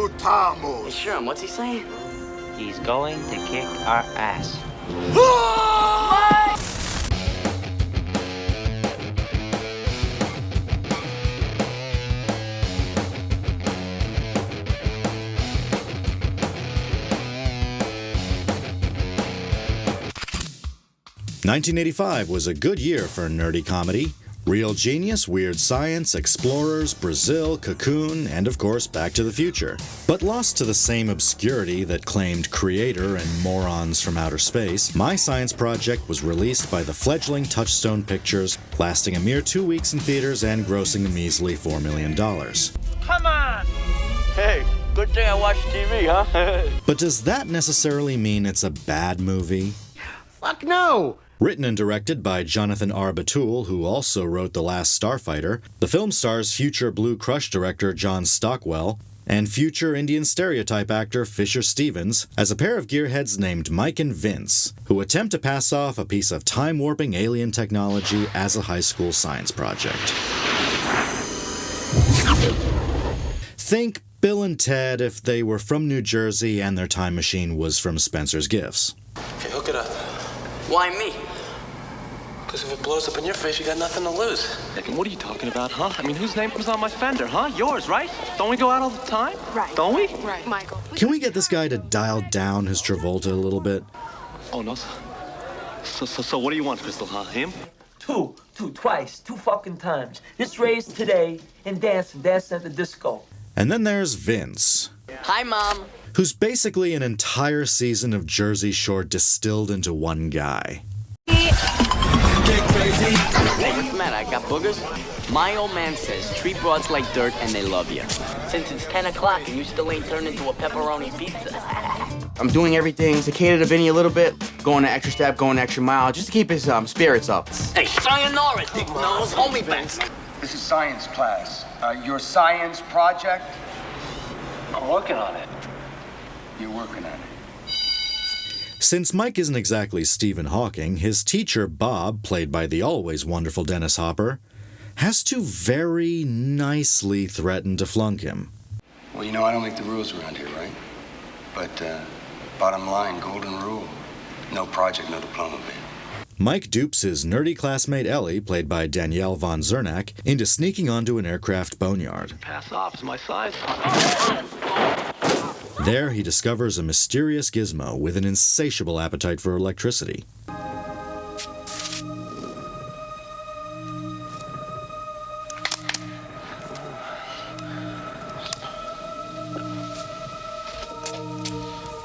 Disfrutamos. Hey, sure, what's he saying? He's going to kick our ass. Ah! 1985 was a good year for nerdy comedy. Real Genius, Weird Science, Explorers, Brazil, Cocoon, and of course Back to the Future. But lost to the same obscurity that claimed Creator and Morons from Outer Space, My Science Project was released by the fledgling Touchstone Pictures, lasting a mere 2 weeks in theaters and grossing a measly $4 million. Come on! Hey, good thing I watched TV, huh? But does that necessarily mean it's a bad movie? Fuck no! Written and directed by Jonathan R. Batul, who also wrote The Last Starfighter, the film stars future Blue Crush director John Stockwell and future Indian stereotype actor Fisher Stevens as a pair of gearheads named Mike and Vince, who attempt to pass off a piece of time-warping alien technology as a high school science project. Think Bill and Ted if they were from New Jersey and their time machine was from Spencer's Gifts. Okay, hook it up. Why me? Because if it blows up in your face, you got nothing to lose. What are you talking about, huh? I mean, whose name comes on my fender, huh? Yours, right? Don't we go out all the time? Right. Don't we? Right, Michael. Can we get this guy to dial down his Travolta a little bit? Oh, no. So what do you want, Crystal, huh? Him? Twice, 2 fucking times. Just raised today and dancing at the disco. And then there's Vince, Hi, Mom. who's basically an entire season of Jersey Shore distilled into one guy. Hey, what's the matter? I got boogers? My old man says treat broads like dirt and they love you. Since it's 10 o'clock and you still ain't turned into a pepperoni pizza. I'm doing everything to cater to Vinny a little bit, going the extra step, going the extra mile, just to keep his spirits up. Hey, sayonara, dick nose, hold me back. This is science class. Your science project? I'm working on it. You're working on it. Since Mike isn't exactly Stephen Hawking, his teacher, Bob, played by the always wonderful Dennis Hopper, has to very nicely threaten to flunk him. Well, you know, I don't make the rules around here, right? But, bottom line, golden rule. No project, no diploma, babe. Mike dupes his nerdy classmate Ellie, played by Danielle von Zernak, into sneaking onto an aircraft boneyard. Pass off is my size. There, he discovers a mysterious gizmo with an insatiable appetite for electricity.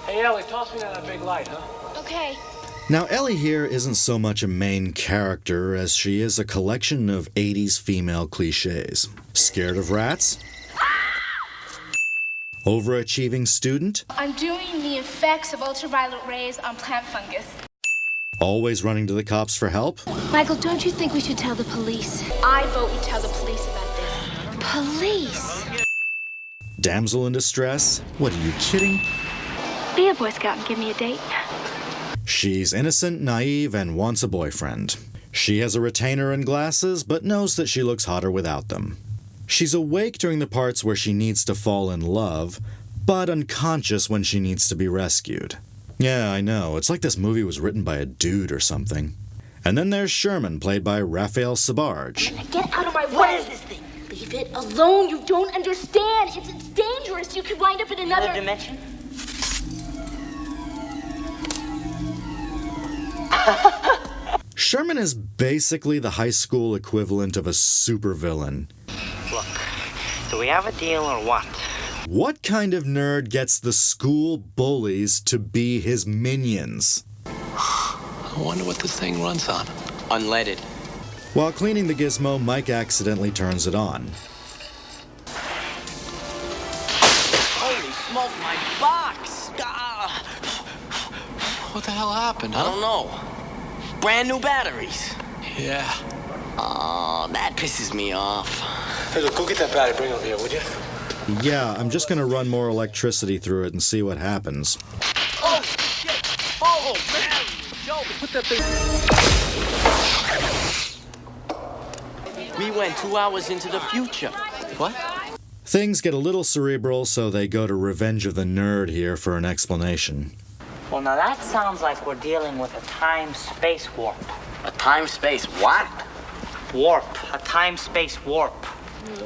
Hey, Ellie, toss me that big light, huh? Okay. Now, Ellie here isn't so much a main character as she is a collection of 80s female cliches. Scared of rats? Overachieving student? Undoing the effects of ultraviolet rays on plant fungus. Always running to the cops for help? Michael, don't you think we should tell the police? I vote we tell the police about this. Police? Damsel in distress? What, are you kidding? Be a Boy Scout and give me a date. She's innocent, naive, and wants a boyfriend. She has a retainer and glasses, but knows that she looks hotter without them. She's awake during the parts where she needs to fall in love, but unconscious when she needs to be rescued. Yeah, I know, it's like this movie was written by a dude or something. And then there's Sherman, played by Raphael Sbarge. Get out of my way! What is this thing? Leave it alone, you don't understand! It's dangerous, you could wind up in another dimension? Sherman is basically the high school equivalent of a supervillain. Look, do we have a deal or what? What kind of nerd gets the school bullies to be his minions? I wonder what this thing runs on. Unleaded. While cleaning the gizmo, Mike accidentally turns it on. Holy smoke, my box! Ah, What the hell happened, I huh? don't know. Brand new batteries. Yeah. Oh, that pisses me off. Hey, look, go get that battery. Bring it over here, would you? Yeah, I'm just gonna run more electricity through it and see what happens. Oh, shit! Oh, man! Joe, put that thing... We went 2 hours into the future. What? Things get a little cerebral, so they go to Revenge of the Nerd here for an explanation. Well, now that sounds like we're dealing with a time-space warp. A time-space what? Warp. A time-space warp.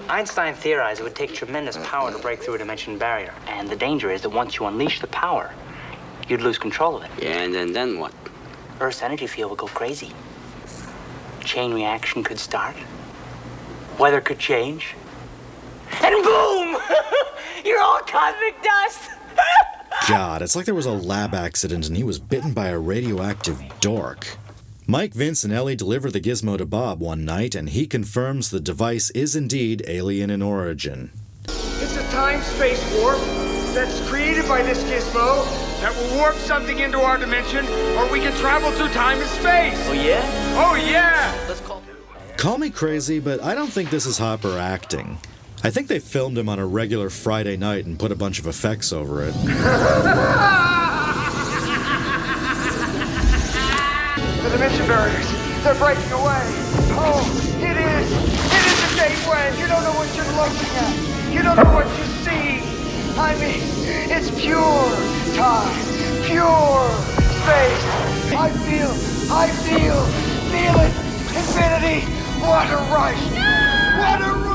Einstein theorized it would take tremendous power to break through a dimension barrier. And the danger is that once you unleash the power, you'd lose control of it. Yeah, and then what? Earth's energy field would go crazy. Chain reaction could start. Weather could change. And boom! You're all cosmic dust! God, it's like there was a lab accident and he was bitten by a radioactive dork. Mike, Vince, and Ellie deliver the gizmo to Bob one night, and he confirms the device is indeed alien in origin. It's a time-space warp that's created by this gizmo that will warp something into our dimension, or we can travel through time and space. Oh, yeah? Oh, yeah! Let's call... Call me crazy, but I don't think this is Hopper acting. I think they filmed him on a regular Friday night and put a bunch of effects over it. The dimension barriers, they're breaking away. Oh, it is a gateway. You don't know what you're looking at. You don't know what you see. I mean, it's pure time, pure space. I feel it. Infinity. What a rush. What a rush.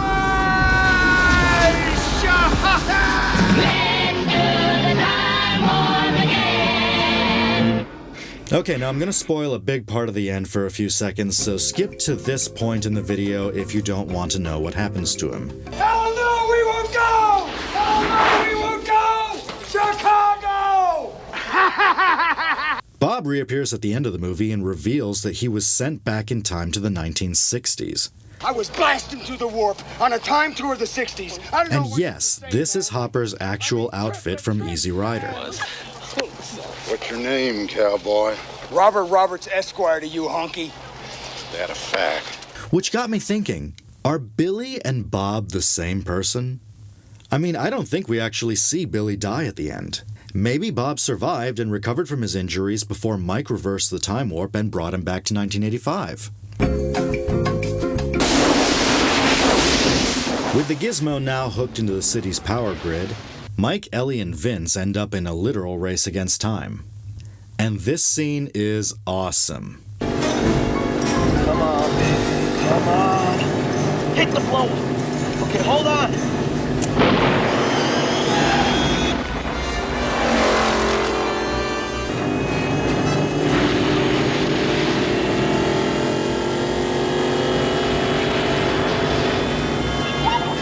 Okay, now I'm going to spoil a big part of the end for a few seconds, so skip to this point in the video if you don't want to know what happens to him. Hell no, we won't go! Hell no, we won't go! Chicago! Bob reappears at the end of the movie and reveals that he was sent back in time to the 1960s. I was blasting through the warp on a time tour of the 60s. And yes, this is Hopper's actual outfit from Easy Rider. What's your name, cowboy? Robert Roberts, Esquire, to you, honky. That a fact? Which got me thinking, are Billy and Bob the same person? I mean, I don't think we actually see Billy die at the end. Maybe Bob survived and recovered from his injuries before Mike reversed the time warp and brought him back to 1985. With the gizmo now hooked into the city's power grid, Mike, Ellie, and Vince end up in a literal race against time. And this scene is awesome. Come on, baby. Come on. Hit the blower. Okay, hold on.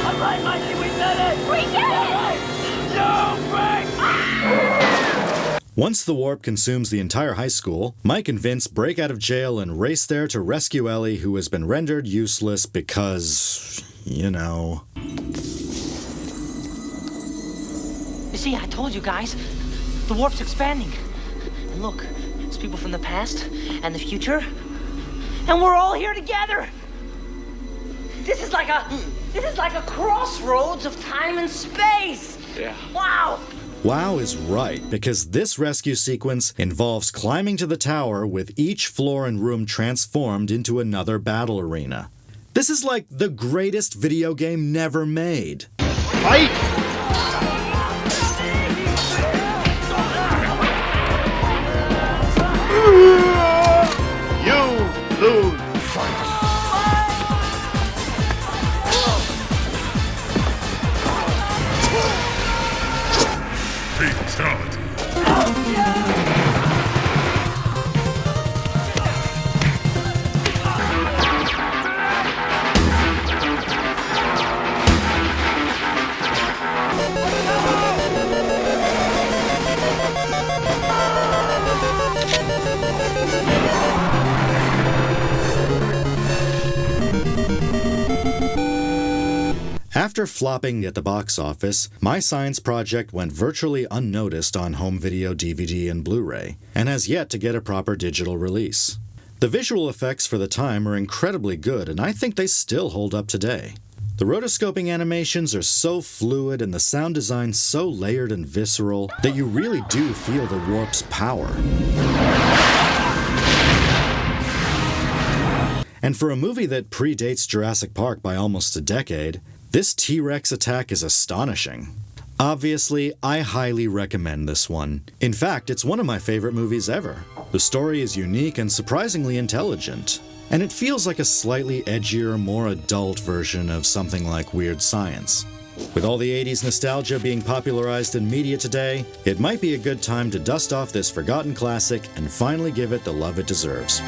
All right, Mikey, we did it. We did it. Once the warp consumes the entire high school, Mike and Vince break out of jail and race there to rescue Ellie, who has been rendered useless because, you know. You see, I told you guys, the warp's expanding. And look, it's people from the past and the future, and we're all here together. This is like a crossroads of time and space. Yeah. Wow. Wow is right, because this rescue sequence involves climbing to the tower with each floor and room transformed into another battle arena. This is like the greatest video game never made. Fight! You lose. Fatality. After flopping at the box office, my science project went virtually unnoticed on home video, DVD, and Blu-ray, and has yet to get a proper digital release. The visual effects for the time are incredibly good, and I think they still hold up today. The rotoscoping animations are so fluid and the sound design so layered and visceral that you really do feel the warp's power. And for a movie that predates Jurassic Park by almost a decade, This T-Rex attack is astonishing. Obviously, I highly recommend this one. In fact, it's one of my favorite movies ever. The story is unique and surprisingly intelligent, and it feels like a slightly edgier, more adult version of something like Weird Science. With all the 80s nostalgia being popularized in media today, it might be a good time to dust off this forgotten classic and finally give it the love it deserves.